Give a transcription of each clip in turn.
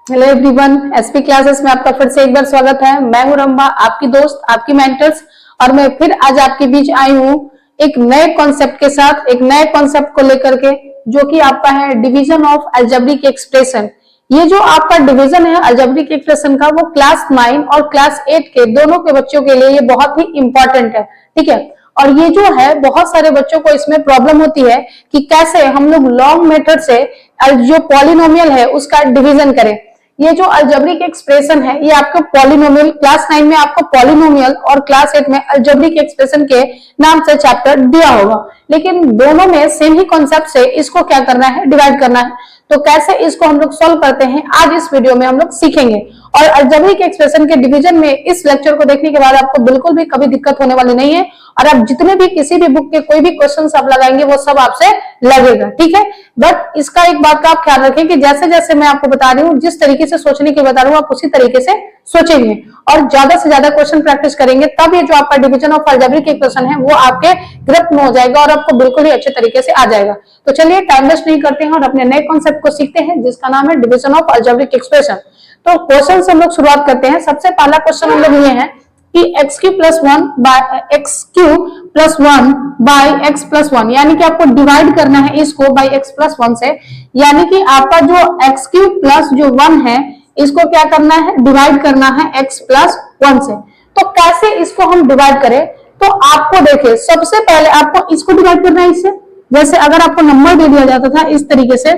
Hello everyone, SP classes में आपका फिर से एक बार स्वागत है। मैं हूं रंबा, आपकी दोस्त, आपकी मेंटर्स। और मैं फिर आज आपके बीच आई हूं एक नए कॉन्सेप्ट के साथ, एक नए कॉन्सेप्ट को लेकर के, जो कि आपका है डिवीजन ऑफ अलजेब्रिक एक्सप्रेशन। ये जो आपका डिवीजन है अलजेब्रिक एक्सप्रेशन का, वो क्लास 9 और क्लास 8 के दोनों के बच्चों के लिए ये बहुत ही इंपॉर्टेंट है। ठीक है। और ये जो है बहुत सारे बच्चों को इसमें प्रॉब्लम होती है कि कैसे हम लोग लॉन्ग मेथड से जो पॉलिनोमियल है उसका डिवीजन करें। ये जो अलजेब्रिक एक्सप्रेशन है ये आपको पॉलिनोमियल क्लास 9 में आपको पॉलिनोमियल और क्लास 8 में अलजेब्रिक एक्सप्रेशन के नाम से चैप्टर दिया होगा, लेकिन दोनों में सेम ही कॉन्सेप्ट से इसको क्या करना है, डिवाइड करना है। तो कैसे इसको हम लोग सॉल्व करते हैं आज इस वीडियो में हम लोग सीखेंगे। और अलजेब्रिक एक्सप्रेशन के डिवीजन में इस लेक्चर को देखने के बाद आपको बिल्कुल भी कभी दिक्कत होने वाली नहीं है। और आप जितने भी किसी भी बुक के कोई भी क्वेश्चन आप लगाएंगे वो सब आपसे लगेगा। ठीक है। बट इसका एक बात का आप ख्याल रखें कि जैसे जैसे मैं आपको बता रही हूँ, जिस तरीके से सोचने की बता रही हूँ, आप उसी तरीके से सोचेंगे और ज्यादा से ज्यादा क्वेश्चन प्रैक्टिस करेंगे, तब ये जो आपका डिवीजन ऑफ अलजेब्रिक एक्सप्रेशन है वो आपके ग्रिप में हो जाएगा और आपको बिल्कुल ही अच्छे तरीके से आ जाएगा। तो चलिए टाइम वेस्ट नहीं करते हैं और अपने नए कॉन्सेप्ट को सीखते हैं, जिसका नाम है डिवीजन ऑफ अलजेब्रिक एक्सप्रेशन। तो क्वेश्चन से हम लोग शुरुआत करते हैं। सबसे पहला क्वेश्चन हम लोग ये है कि x Q plus one by x plus one, यानी कि आपको डिवाइड करना है इसको बाई एक्स प्लस वन से। यानी कि आपका जो एक्स क्यू प्लस जो वन है इसको क्या करना है, डिवाइड करना है एक्स प्लस वन से। तो कैसे इसको हम डिवाइड करें, तो आपको देखिए सबसे पहले आपको इसको डिवाइड करना है इससे। जैसे अगर आपको नंबर दे दिया जाता था इस तरीके से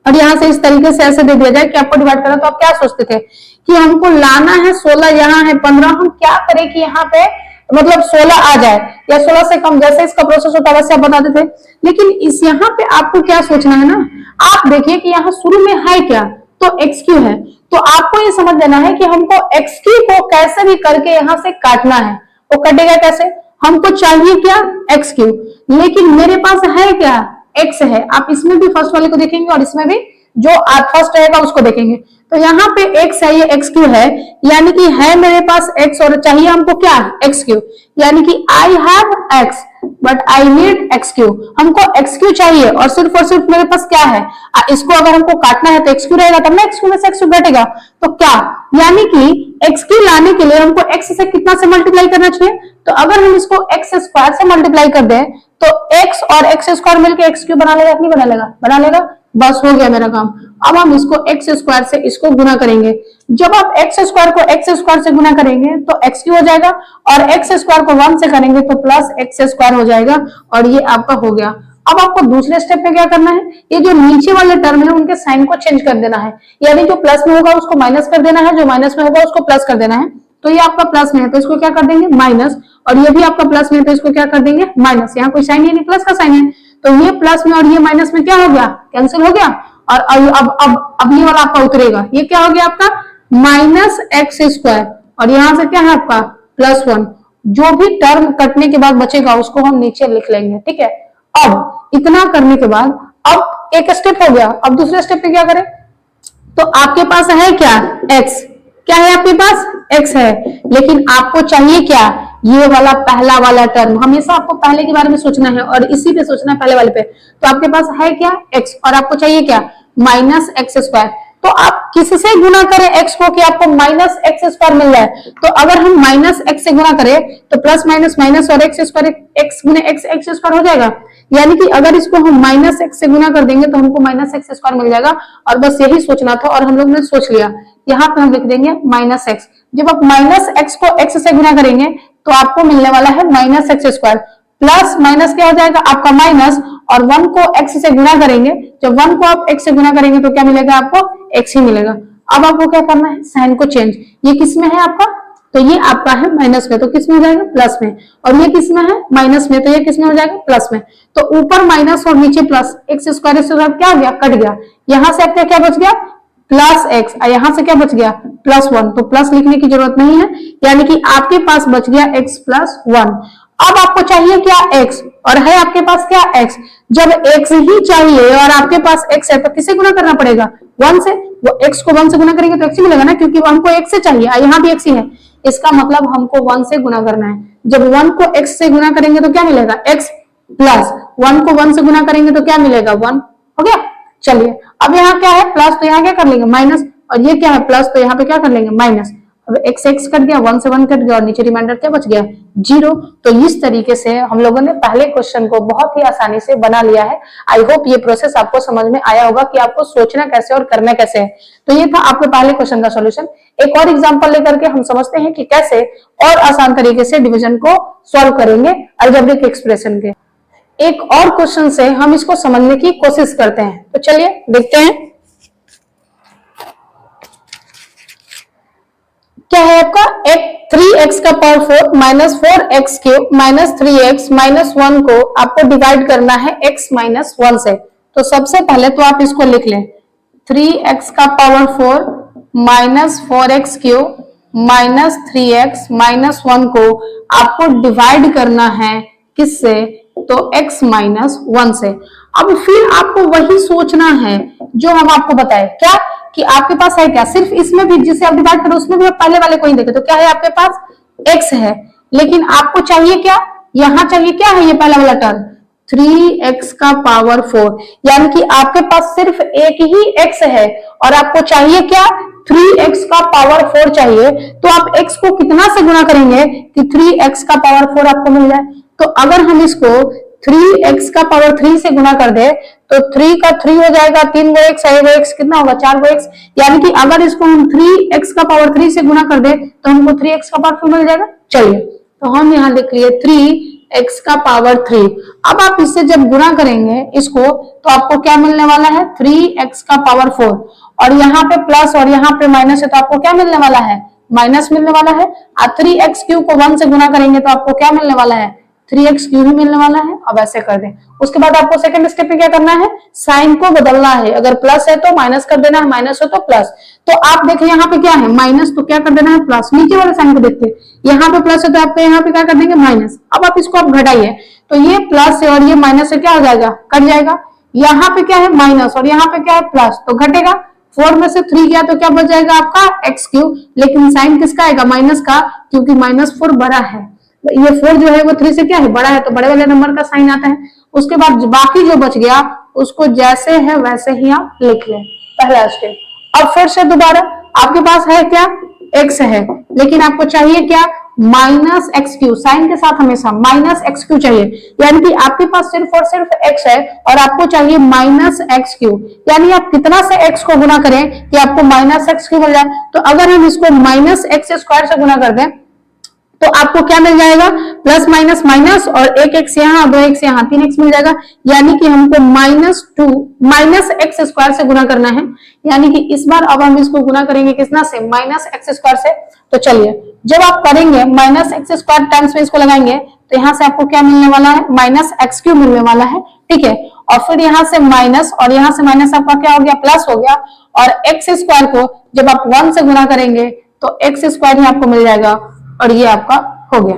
और यहाँ से इस तरीके से ऐसे दे दिया जाए कि आपको डिवाइड करना, तो आप क्या सोचते थे कि हमको लाना है 16, यहाँ है 15, हम क्या करें कि यहाँ पे मतलब 16 आ जाए या 16 से कम, जैसे इसका प्रोसेस होता है वैसे आप बताते थे। लेकिन इस यहाँ पे आपको क्या सोचना है ना, आप देखिए कि यहाँ शुरू में है क्या, तो एक्स क्यू है। तो आपको ये समझ लेना है कि हमको एक्स क्यू को कैसे भी करके यहाँ से काटना है। वो कटेगा कैसे, हमको चाहिए क्या, एक्स क्यू, लेकिन मेरे पास है क्या, एक्स है। आप इसमें भी फर्स्ट वाले को देखेंगे और इसमें भी जो फर्स्ट रहेगा उसको देखेंगे। तो यहाँ पे एक्स है, ये एक्स क्यू है, यानी कि है मेरे पास एक्स और चाहिए हमको क्या, एक्स क्यू। यानी कि I have x but I need x Q. हमको एक्स क्यू चाहिए और सिर्फ मेरे पास क्या है, इसको अगर हमको काटना है तो एक्स क्यू रहेगा, तब ना एक्स क्यू में से एक्स क्यू घटेगा। तो क्या, यानी कि एक्स क्यू लाने के लिए हमको एक्स से कितना से मल्टीप्लाई करना चाहिए। तो अगर हम इसको एक्स स्क्वायर से मल्टीप्लाई कर दें तो एक्स और एक्स स्क्वायर मिलकर एक्स क्यू बना लेगा, नहीं बना लेगा, बना लेगा। बस हो गया मेरा काम। अब हम इसको एक्स स्क्वायर से इसको गुना करेंगे। जब आप एक्स स्क्वायर को एक्स स्क्वायर से गुना करेंगे तो एक्स क्यू हो जाएगा और एक्स स्क्वायर को 1 से करेंगे तो प्लस एक्स स्क्वायर हो जाएगा और ये आपका हो गया। अब आपको दूसरे स्टेप में क्या करना है, ये जो नीचे वाले टर्म है उनके साइन को चेंज कर देना है। यानी जो प्लस में होगा उसको माइनस कर देना है, जो माइनस में होगा उसको प्लस कर देना है। तो ये आपका प्लस में है तो इसको क्या कर देंगे, माइनस, और ये भी आपका प्लस में है तो इसको क्या कर देंगे, माइनस। यहाँ कोई साइन नहीं, प्लस का साइन है, तो ये प्लस में और ये माइनस में क्या हो गया, कैंसिल हो गया। और अब ये वाला आपका उतरेगा, ये क्या हो गया आपका माइनस एक्स स्क्वायर और यहाँ से क्या है आपका प्लस वन। जो भी टर्म कटने के बाद बचेगा उसको हम नीचे लिख लेंगे। ठीक है। अब इतना करने के बाद अब एक स्टेप हो गया, अब दूसरे स्टेप पे क्या करें, तो आपके पास है क्या, एक्स, क्या है आपके पास, एक्स है, लेकिन आपको चाहिए क्या, ये वाला पहला वाला टर्म। हमेशा आपको पहले के बारे में सोचना है और इसी पे सोचना है, पहले वाले पे। तो आपके पास है क्या, एक्स, और आपको चाहिए क्या, माइनस एक्स स्क्वायर। तो आप किससे गुना करें एक्स को कि आपको माइनस एक्स स्क्वायर मिल जाए। तो अगर हम माइनस एक्स से गुना करें तो प्लस माइनस माइनस और एक्स स्क्वायर, एक्स गुने एक्स एक्स स्क्वायर हो जाएगा। यानी कि अगर इसको हम माइनस एक्स से गुना कर देंगे तो हमको माइनस एक्स स्क्वायर मिल जाएगा। और बस यही सोचना था और हम लोग ने सोच लिया। यहाँ पे हम लिख देंगे माइनस एक्स। जब आप माइनस एक्स को एक्स से गुना करेंगे तो आपको मिलने वाला है minus x square, plus minus क्या हो जाएगा आपका माइनस, और 1 को x से गुना करेंगे। जब 1 को आप x से गुना करेंगे तो क्या मिलेगा आपको, x ही मिलेगा। अब आपको क्या करना है, साइन को चेंज। ये किस में है आपका, तो ये आपका है माइनस में, तो किस में हो जाएगा, प्लस में। और ये किस में है, माइनस में, तो ये किस में हो जाएगा, प्लस में। तो ऊपर माइनस और नीचे प्लस, एक्स स्क्वायर क्या हो गया, कट गया। यहाँ से आपका क्या बच गया, प्लस एक्स, यहाँ से क्या बच गया, प्लस वन। तो प्लस लिखने की जरूरत नहीं है, यानी कि आपके पास बच गया एक्स प्लस वन। अब आपको चाहिए क्या, एक्स, और है आपके पास क्या, एक्स। जब एक्स ही चाहिए और आपके पास एक्स है तो किसे गुना करना पड़ेगा, 1 से। वो एक्स को 1 से गुना करेंगे तो एक्स ही मिलेगा ना, क्योंकि हमको एक्स से चाहिए, यहाँ भी एक्स ही है। इसका मतलब हमको 1 से गुना करना है। जब 1 को एक्स से गुना करेंगे तो क्या मिलेगा, एक्स, प्लस 1 को 1 से गुना करेंगे तो क्या मिलेगा, 1। हो गया। चलिए अब यहाँ क्या है, प्लस, तो यहाँ क्या कर लेंगे, माइनस। और ये क्या है प्लस, तो यहाँ पे क्या कर लेंगे माइनस। अब x x कट गया, 1 से 1 कट गया और नीचे रिमाइंडर क्या बच गया 0। तो इस तरीके से हम लोगों ने पहले क्वेश्चन को बहुत ही आसानी से बना लिया है। आई होप ये प्रोसेस आपको समझ में आया होगा कि आपको सोचना कैसे और करना कैसे है। तो ये था आपके पहले क्वेश्चन का सॉल्यूशन। एक और एग्जांपल लेकर के हम समझते हैं कि कैसे और आसान तरीके से डिवीजन को सॉल्व करेंगे अलजेब्रिक एक्सप्रेशन के। एक और क्वेश्चन से हम इसको समझने की कोशिश करते हैं। तो चलिए देखते हैं क्या है आपका। एक 3x का power 4 minus 4x cube minus 3x minus 1 को आपको डिवाइड करना है x माइनस 1 से। तो सबसे पहले तो आप इसको लिख लें 3x का power 4 minus 4x cube minus 3x minus 1 को आपको डिवाइड करना है किससे, तो x माइनस 1 से। अब फिर आपको वही सोचना है जो हम आपको बताए, क्या कि आपके पास है क्या, सिर्फ इसमें भी जिसे आप डिवाइड करो उसमें भी आप पहले वाले को ही देखे, तो क्या है आपके पास x है, लेकिन आपको चाहिए क्या, यहां चाहिए क्या है ये पहला वाला टर्म 3x का पावर 4, यानी कि आपके पास सिर्फ एक ही x है और आपको चाहिए क्या 3x का पावर 4 चाहिए। तो आप x को कितना से गुणा करेंगे कि 3x का पावर 4 आपको मिल जाए। तो अगर हम इसको 3x का पावर 3 से गुणा कर दे तो 3 का 3 हो जाएगा, 3 गो x है, x कितना होगा 4 गो x, यानी कि अगर इसको हम 3x का पावर 3 से गुणा कर दे तो हमको 3x का पावर 4 मिल जाएगा। चलिए तो हम यहाँ लिख लिए 3x का पावर 3। अब आप इससे जब गुणा करेंगे इसको तो आपको क्या मिलने वाला है 3x का पावर 4, और यहाँ पे प्लस और यहाँ पे माइनस है तो आपको क्या मिलने वाला है माइनस मिलने वाला है। और 3x क्यूब को 1 से गुणा करेंगे तो आपको क्या मिलने वाला है 3x क्यूब ही मिलने वाला है। अब ऐसे कर दें, उसके बाद आपको सेकंड स्टेप में क्या करना है साइन को बदलना है, अगर प्लस है तो माइनस कर देना है, माइनस हो तो प्लस। तो आप देखें यहाँ पे क्या है माइनस, तो क्या कर देना है प्लस, नीचे वाले साइन को देखते हैं यहाँ पे प्लस है तो आपको यहाँ पे क्या कर देंगे माइनस। अब आप इसको आप घटाइए तो ये प्लस है और ये माइनस से क्या हो जाएगा कट जाएगा, यहाँ पे क्या है माइनस और यहाँ पे क्या है प्लस, तो घटेगा 4 में से 3 गया तो क्या बच जाएगा आपका x क्यूब, लेकिन साइन किसका आएगा माइनस का, क्योंकि -4 बड़ा है, ये 4 जो है वो 3 से क्या है बड़ा है तो बड़े वाले नंबर का साइन आता है। उसके बाद बाकी जो बच गया उसको जैसे है वैसे ही आप लिख लें, पहला स्टेप। अब फिर से दोबारा आपके पास है क्या x है, लेकिन आपको चाहिए क्या -x क्यूब, साइन के साथ हमेशा -x क्यूब चाहिए, यानी कि आपके पास सिर्फ और सिर्फ x है और आपको चाहिए -x क्यूब, यानी आप कितना से x को गुना करें कि आपको -x क्यूब मिल जाए। तो अगर हम इसको -x² से गुना कर दें तो आपको क्या मिल जाएगा प्लस माइनस माइनस और एक x यहाँ 2x यहाँ 3x मिल जाएगा, यानी कि हमको -x² से गुना करना है, यानी कि इस बार अब हम इसको गुना करेंगे किसना से -x² से। तो चलिए जब आप करेंगे -x² टाइम्स में इसको लगाएंगे तो यहाँ से आपको क्या मिलने वाला है -x³ मिलने वाला है, ठीक है। और फिर यहाँ से माइनस और यहाँ से माइनस आपका क्या हो गया प्लस हो गया, और x² को जब आप 1 से गुना करेंगे तो x² ही आपको मिल जाएगा और ये आपका हो गया।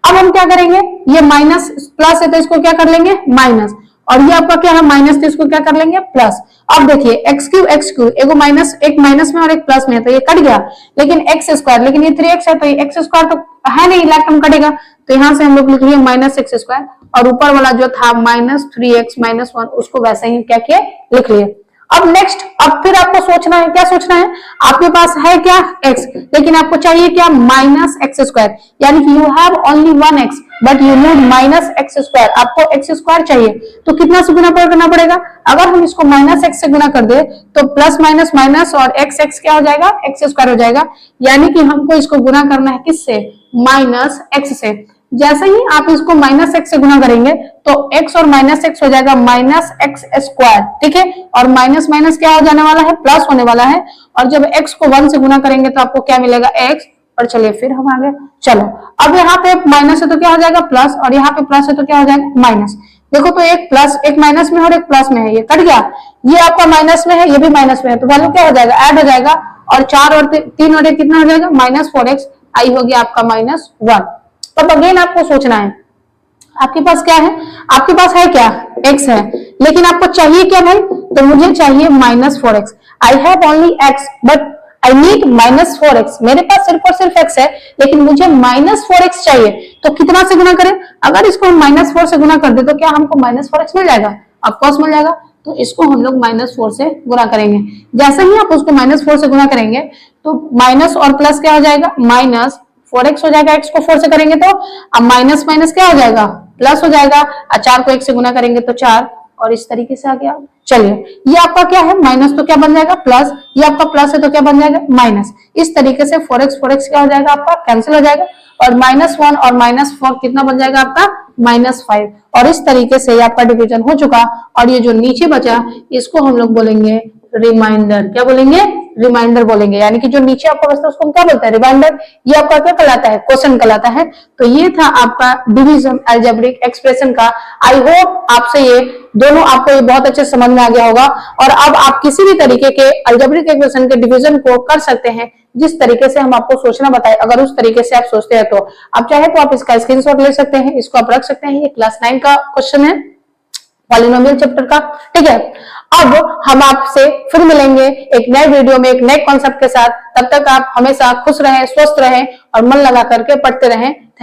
अब हम क्या करेंगे ये माइनस प्लस है तो इसको क्या कर लेंगे माइनस, और ये आपका क्या है माइनस तो इसको क्या कर लेंगे प्लस। अब देखिए x क्यूब एक माइनस, एक माइनस में और एक प्लस में है तो ये कट गया, लेकिन x², लेकिन ये 3x है तो ये x² तो है नहीं, लाइक हम कटेगा, तो यहाँ से हम लोग लिख लिए -x² और ऊपर वाला जो था -3x - 1 उसको वैसे ही क्या किए लिख लिए। अब नेक्स्ट, अब फिर आपको सोचना है, क्या सोचना है, आपके पास है क्या x, लेकिन आपको चाहिए क्या -x², यानी कि you have only 1x but you need -x², आपको x² चाहिए तो कितना से गुना करना पड़ेगा, अगर हम इसको -x से गुना कर दे तो प्लस माइनस माइनस और x क्या हो जाएगा x² हो जाएगा, यानी कि हमको इसको गुना करना है किससे -x से। जैसे ही आप इसको -x से गुना करेंगे तो x और -x हो जाएगा -x², ठीक है, और माइनस माइनस क्या हो जाने वाला है प्लस होने वाला है, और जब x को 1 से गुना करेंगे तो आपको क्या मिलेगा x। और चलिए फिर हम आगे चलो, अब यहाँ पे माइनस है तो क्या हो जाएगा प्लस, और यहाँ पे प्लस है तो क्या हो जाएगा माइनस। देखो तो एक प्लस, एक माइनस में और एक प्लस में है, ये कट गया, ये आपका माइनस में है ये भी माइनस में है, तो वैल्यू क्या हो जाएगा ऐड हो जाएगा, और 4 और 3 और 1 कितना हो जाएगा -4x, आई हो गया आपका -1। तब अगेन आपको सोचना है आपके पास क्या है, आपके पास है क्या x है, लेकिन आपको चाहिए क्या भाई, तो मुझे चाहिए -4x, I have only x but I need -4x, मेरे पास सिर्फ और सिर्फ x है लेकिन मुझे -4x चाहिए, तो कितना से गुना करें, अगर इसको हम -4 से गुना कर दे तो क्या हमको -4x मिल जाएगा, ऑफ कोर्स मिल जाएगा। तो इसको हम लोग -4 से गुना करेंगे। जैसे ही आप उसको -4 से गुना करेंगे तो माइनस और प्लस क्या हो जाएगा, -4x हो जाएगा। x को 4 से करेंगे तो अब माइनस माइनस क्या हो जाएगा, प्लस हो जाएगा। 4 को 1 से गुना करेंगे तो 4, और इस तरीके से आ गया। चलिए ये आपका क्या है, माइनस तो क्या बन जाएगा प्लस, ये आपका प्लस है तो क्या बन जाएगा माइनस। इस तरीके से 4x क्या हो जाएगा आपका कैंसिल हो जाएगा, और -1 और -4 कितना बन जाएगा आपका -5। और इस तरीके से आपका डिवीजन हो चुका, और ये जो नीचे बचा इसको हम लोग बोलेंगे रिमाइंडर। क्या बोलेंगे, रिमाइंडर बोलेंगे। यानी कि जो नीचे आपका बचता है उसको हम क्या बोलते हैं, रिमाइंडर। ये आपका क्या कहलाता है, क्वेश्चन कहलाता है। तो ये था आपका डिवीजन अलजेब्रिक एक्सप्रेशन का। आई होप आपसे ये दोनों आपको ये बहुत अच्छे समझ में आ गया होगा, और अब आप किसी भी तरीके के अलजेब्रिक एक्सप्रेशन के डिवीजन को कर सकते हैं जिस तरीके से हम आपको सोचना बताए। अगर उस तरीके से आप सोचते हैं तो आप चाहे तो आप इसका स्क्रीनशॉट ले सकते हैं, इसको आप रख सकते हैं। ये क्लास 9 का क्वेश्चन है, पॉलिनोमियल चैप्टर का। ठीक है, अब हम आपसे फिर मिलेंगे एक नए वीडियो में एक नए कॉन्सेप्ट के साथ। तब तक आप हमेशा खुश रहें, स्वस्थ रहें और मन लगा करके पढ़ते रहें। थैंक